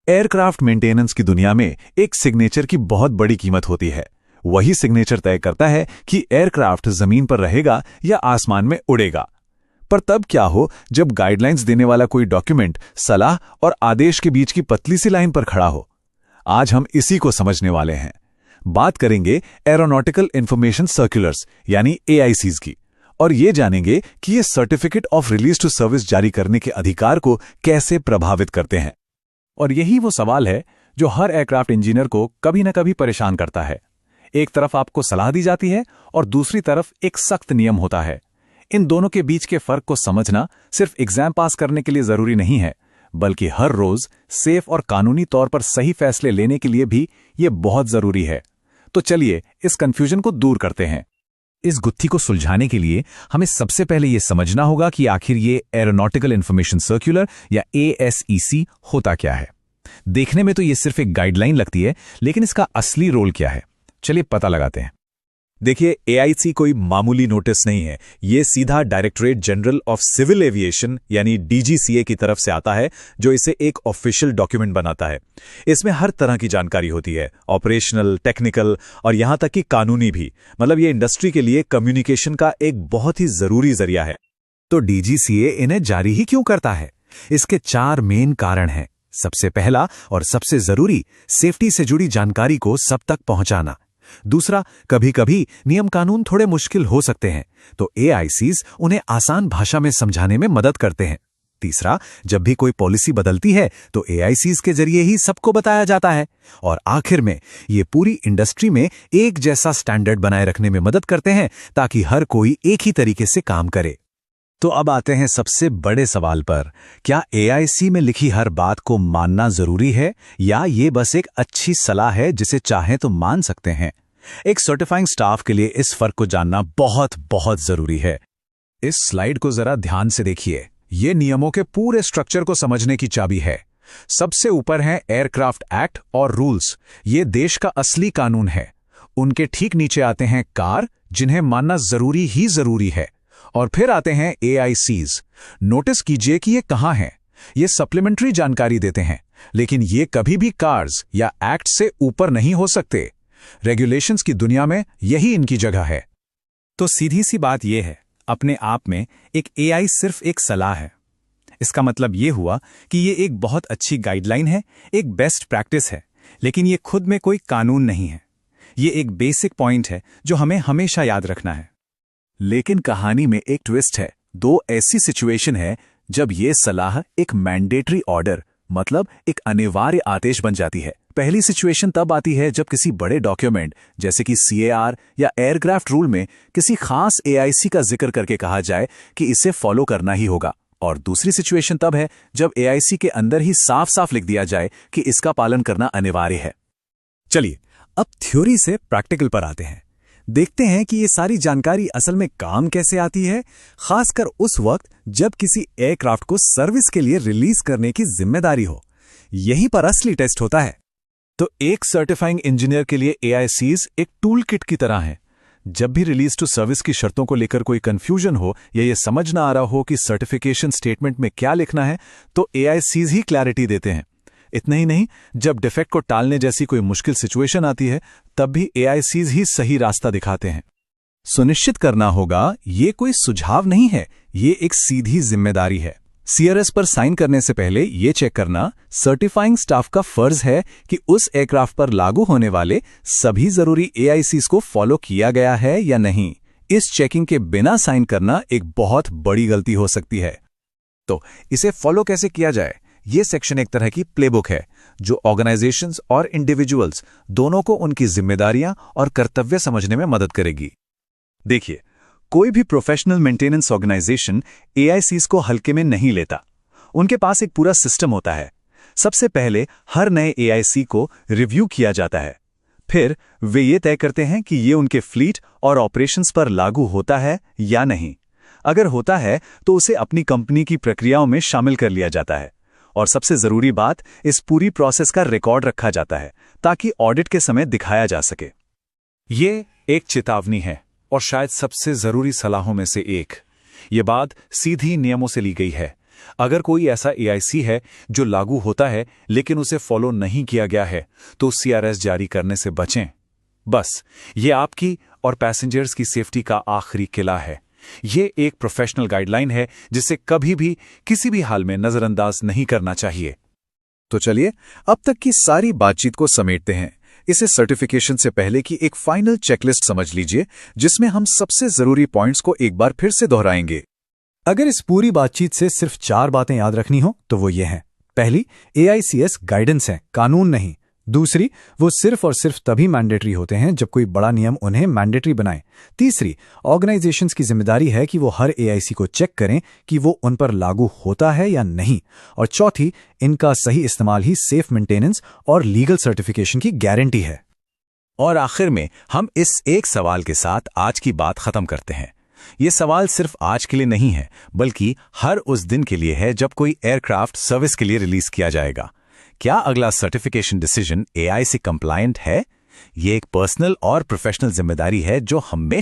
Aircraft maintenance की दुनिया में एक सिग्नेचर की बहुत बड़ी कीमत होती है। वही सिग्नेचर तय करता है कि एयरक्राफ्ट जमीन पर रहेगा या आसमान में उड़ेगा। पर तब क्या हो जब गाइडलाइंस देने वाला कोई डॉक्यूमेंट सलाह और आदेश के बीच की पतली सी लाइन पर खड़ा हो? आज हम इसी को समझने वाले हैं। बात करेंगे एरोनॉटिकल इंफॉर्मेशन सर्कुलर्स यानी AICs की, और ये जानेंगे कि ये certificate of release to service जारी करने के अधिकार को कैसे प्रभावित करते हैं। और यही वो सवाल है जो हर एयरक्राफ्ट इंजीनियर को कभी न कभी परेशान करता है। एक तरफ आपको सलाह दी जाती है और दूसरी तरफ एक सख्त नियम होता है। इन दोनों के बीच के फर्क को समझना सिर्फ एग्जाम पास करने के लिए जरूरी नहीं है, बल्कि हर रोज सेफ और कानूनी तौर पर सही फैसले लेने के लिए भी ये बहुत जरूरी है। तो चलिए इस कंफ्यूजन को दूर करते हैं। इस गुत्थी को सुलझाने के लिए हमें सबसे पहले यह समझना होगा कि आखिर ये एरोनॉटिकल इंफॉर्मेशन सर्कुलर या ASEC होता क्या है। देखने में तो ये सिर्फ एक गाइडलाइन लगती है, लेकिन इसका असली रोल क्या है, चलिए पता लगाते हैं। देखिए, AIC कोई मामूली नोटिस नहीं है। ये सीधा Directorate General of Civil Aviation यानी DGCA की तरफ से आता है, जो इसे एक ऑफिशियल डॉक्यूमेंट बनाता है। इसमें हर तरह की जानकारी होती है, ऑपरेशनल, टेक्निकल और यहां तक कि कानूनी भी। मतलब ये इंडस्ट्री के लिए कम्युनिकेशन का एक बहुत ही जरूरी जरिया है। तो DGCA इन्हें जारी ही क्यों करता है? इसके 4 मेन कारण हैं। सबसे पहला और सबसे जरूरी, सेफ्टी से जुड़ी जानकारी को सब तक पहुंचाना। दूसरा, कभी कभी नियम कानून थोड़े मुश्किल हो सकते हैं, तो AICs उन्हें आसान भाषा में समझाने में मदद करते हैं। तीसरा, जब भी कोई पॉलिसी बदलती है तो AICs के जरिए ही सबको बताया जाता है। और आखिर में ये पूरी इंडस्ट्री में एक जैसा स्टैंडर्ड बनाए रखने में मदद करते हैं, ताकि हर कोई एक ही तरीके से काम करे। तो अब आते हैं सबसे बड़े सवाल पर, क्या AIC में लिखी हर बात को मानना जरूरी है या ये बस एक अच्छी सलाह है जिसे चाहें तो मान सकते हैं? एक सर्टिफाइंग स्टाफ के लिए इस फर्क को जानना बहुत बहुत जरूरी है। इस स्लाइड को जरा ध्यान से देखिए। ये नियमों के पूरे स्ट्रक्चर को समझने की चाबी है। सबसे ऊपर है एयरक्राफ्ट एक्ट और रूल्स, ये देश का असली कानून है। उनके ठीक नीचे आते हैं कार, जिन्हें मानना जरूरी ही जरूरी है। और फिर आते हैं AICs। नोटिस कीजिए कि ये कहां हैं। ये सप्लीमेंट्री जानकारी देते हैं, लेकिन ये कभी भी कार्स या एक्ट से ऊपर नहीं हो सकते। रेगुलेशंस की दुनिया में यही इनकी जगह है। तो सीधी सी बात यह है, अपने आप में एक AI सिर्फ एक सलाह है। इसका मतलब यह हुआ कि ये एक बहुत अच्छी गाइडलाइन है, एक बेस्ट प्रैक्टिस है, लेकिन ये खुद में कोई कानून नहीं है। ये एक बेसिक पॉइंट है जो हमें हमेशा याद रखना है। लेकिन कहानी में एक ट्विस्ट है। 2 ऐसी सिचुएशन है जब ये सलाह एक मैंडेटरी ऑर्डर, मतलब एक अनिवार्य आदेश बन जाती है। पहली सिचुएशन तब आती है जब किसी बड़े डॉक्यूमेंट जैसे कि CAR या एयरक्राफ्ट रूल में किसी खास AIC का जिक्र करके कहा जाए कि इसे फॉलो करना ही होगा। और दूसरी सिचुएशन तब है जब AIC के अंदर ही साफ साफ लिख दिया जाए कि इसका पालन करना अनिवार्य है। चलिए अब थ्योरी से प्रैक्टिकल पर आते हैं। देखते हैं कि ये सारी जानकारी असल में काम कैसे आती है, खासकर उस वक्त जब किसी एयरक्राफ्ट को सर्विस के लिए रिलीज करने की जिम्मेदारी हो। यहीं पर असली टेस्ट होता है। तो एक सर्टिफाइंग इंजीनियर के लिए AICs एक टूल किट की तरह है। जब भी रिलीज टू सर्विस की शर्तों को लेकर कोई कंफ्यूजन हो या ये समझ ना आ रहा हो कि सर्टिफिकेशन स्टेटमेंट में क्या लिखना है, तो AICs ही क्लैरिटी देते हैं। इतना ही नहीं, जब डिफेक्ट को टालने जैसी कोई मुश्किल सिचुएशन आती है, तब भी AICs ही सही रास्ता दिखाते हैं। सुनिश्चित करना होगा ये कोई सुझाव नहीं है, ये एक सीधी जिम्मेदारी है। CRS पर साइन करने से पहले ये चेक करना सर्टिफाइंग स्टाफ का फर्ज है कि उस एयरक्राफ्ट पर लागू होने वाले सभी जरूरी AICs को फॉलो किया गया है या नहीं। इस चेकिंग के बिना साइन करना एक बहुत बड़ी गलती हो सकती है। तो इसे फॉलो कैसे किया जाए? ये सेक्शन एक तरह की प्लेबुक है जो ऑर्गेनाइजेशंस और इंडिविजुअल्स दोनों को उनकी जिम्मेदारियां और कर्तव्य समझने में मदद करेगी। देखिए, कोई भी प्रोफेशनल मेंटेनेंस ऑर्गेनाइजेशन AICs को हल्के में नहीं लेता। उनके पास एक पूरा सिस्टम होता है। सबसे पहले हर नए AIC को रिव्यू किया जाता है। फिर वे ये तय करते हैं कि ये उनके फ्लीट और ऑपरेशंस पर लागू होता है या नहीं। अगर होता है तो उसे अपनी कंपनी की प्रक्रियाओं में शामिल कर लिया जाता है। और सबसे जरूरी बात, इस पूरी प्रोसेस का रिकॉर्ड रखा जाता है ताकि ऑडिट के समय दिखाया जा सके। ये एक चेतावनी है और शायद सबसे जरूरी सलाहों में से एक। ये बात सीधी नियमों से ली गई है। अगर कोई ऐसा AIC है जो लागू होता है लेकिन उसे फॉलो नहीं किया गया है, तो CRS जारी करने से बचें। बस, ये आपकी और पैसेंजर्स की सेफ्टी का आखिरी किला है। ये एक प्रोफेशनल गाइडलाइन है जिसे कभी भी किसी भी हाल में नजरअंदाज नहीं करना चाहिए। तो चलिए अब तक की सारी बातचीत को समेटते हैं। इसे सर्टिफिकेशन से पहले की एक फाइनल चेकलिस्ट समझ लीजिए, जिसमें हम सबसे जरूरी पॉइंट्स को एक बार फिर से दोहराएंगे। अगर इस पूरी बातचीत से सिर्फ 4 बातें याद रखनी हो तो वो ये हैं। पहली, AICS गाइडेंस है, कानून नहीं। दूसरी, वो सिर्फ और सिर्फ तभी मैंडेटरी होते हैं जब कोई बड़ा नियम उन्हें मैंडेटरी बनाए। तीसरी, ऑर्गेनाइजेशंस की जिम्मेदारी है कि वो हर AIC को चेक करें कि वो उन पर लागू होता है या नहीं। और चौथी, इनका सही इस्तेमाल ही सेफ मेंटेनेंस और लीगल सर्टिफिकेशन की गारंटी है। और आखिर में हम इस एक सवाल के साथ आज की बात खत्म करते हैं। ये सवाल सिर्फ आज के लिए नहीं है, बल्कि हर उस दिन के लिए है जब कोई एयरक्राफ्ट सर्विस के लिए रिलीज किया जाएगा। क्या अगला सर्टिफिकेशन डिसीजन AIC कंप्लायंट है? ये एक पर्सनल और प्रोफेशनल जिम्मेदारी है जो हमेशा